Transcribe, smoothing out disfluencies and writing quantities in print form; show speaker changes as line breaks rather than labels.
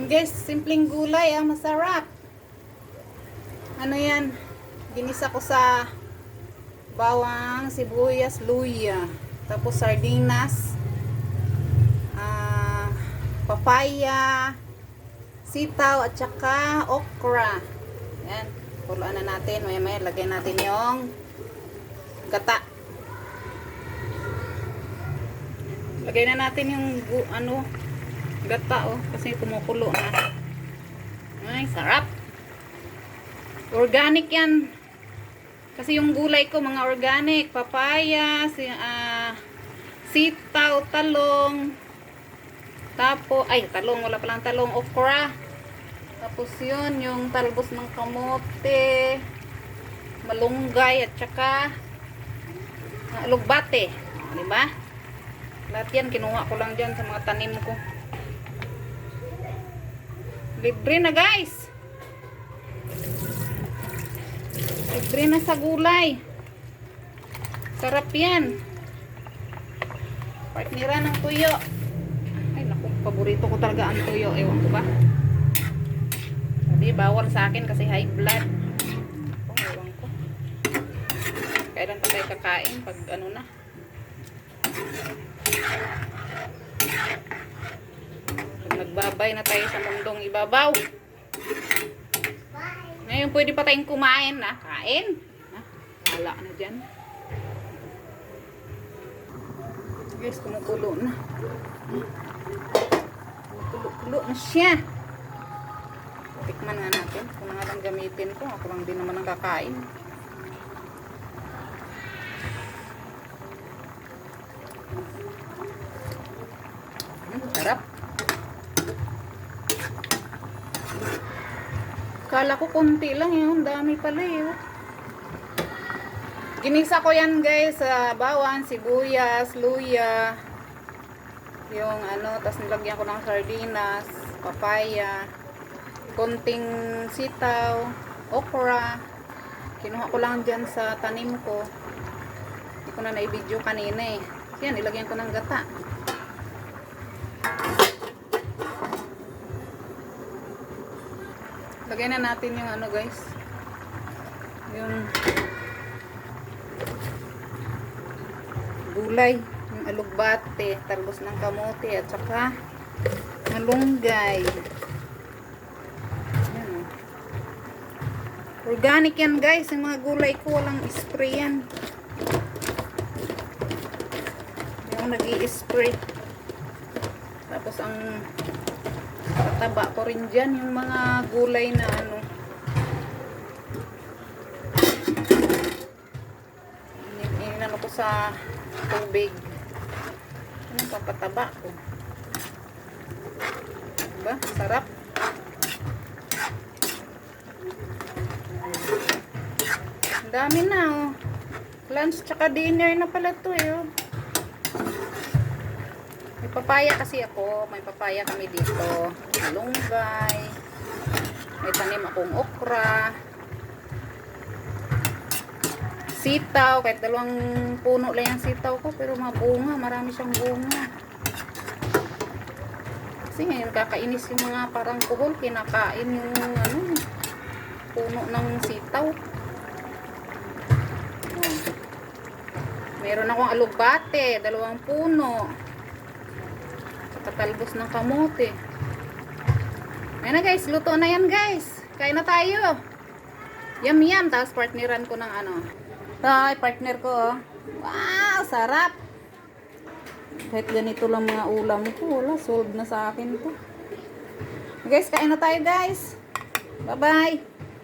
Guys, simpleng gulay masarap. Ano yan? Ginisa ko sa bawang, sibuyas, luya. Tapos sardinas, papaya, sitaw, at saka okra. Yan. Kuluan na natin. Maya-maya lagay natin yung gata. Lagay na natin yung gata kasi kumukulo na. Ay, sarap. Organic yan. Kasi yung gulay ko mga organic, papaya, sitaw, talong. Tapos talong, wala palang talong, okra. Tapos yun, yung talbos ng kamote, malunggay at saka alugbate. Di ba? Lahat yan, kinuha ko lang dyan sa mga tanim ko. Libre na guys. Libre na sa gulay. Sarap yan. Partnera ng tuyo. Ay naku, paborito ko talaga ang tuyo. Ewan ko ba? Hindi, bawal sa akin kasi high blood. Ewan ko. Kailan pa tayo kakain pag ano na. Pag nagbabay na tayo sa mundong ibabaw. Ngayon pwede pa tayong kumain na. Kain. Wala na dyan. Guys, kumukulo na. Kumukulo na siya. Tikman nga natin. Kung nga lang gamitin ko. Ako lang din naman ang kakain. Sarap. Kala ko konti lang yun. Dami pala yun. Ginisa ko yan guys sa bawang, sibuyas, luya. Yung tas nilagyan ko ng sardinas, papaya, konting sitaw, okra. Kinuha ko lang dyan sa tanim ko. Hindi ko na na-video kanina eh. Yan, nilagyan ko ng gata. Lagyan na natin yung guys. Yung gulay, yung alugbate, talbos ng kamote at saka malunggay. Yan. Organic yan guys, yung mga gulay ko walang spray yan. Yung nag-i-spray. Tapos ang pataba ko rin dyan yung mga gulay na inano ko sa tubig. Anong papataba ko? Diba? Sarap. Ang dami na lunch tsaka dinner na pala to May papaya kasi ako. May papaya kami dito. Malunggay. May tanim akong okra. Sitaw. Kahit 2 puno lang yung sitaw ko. Pero mabunga. Marami siyang bunga. Kasi ngayon kakainis yung mga parang kuhol. Kinakain yung puno ng sitaw. Meron akong alugbate. 2 puno. Katalbos ng kamote. Ayan na guys, luto na yan guys. Kain na tayo. Yum yum. Tapos partneran ko ng Ay, partner ko Wow, sarap. Kahit ganito lang mga ulam ko, wala, solve na sa akin to. Guys, kain na tayo guys. Bye bye.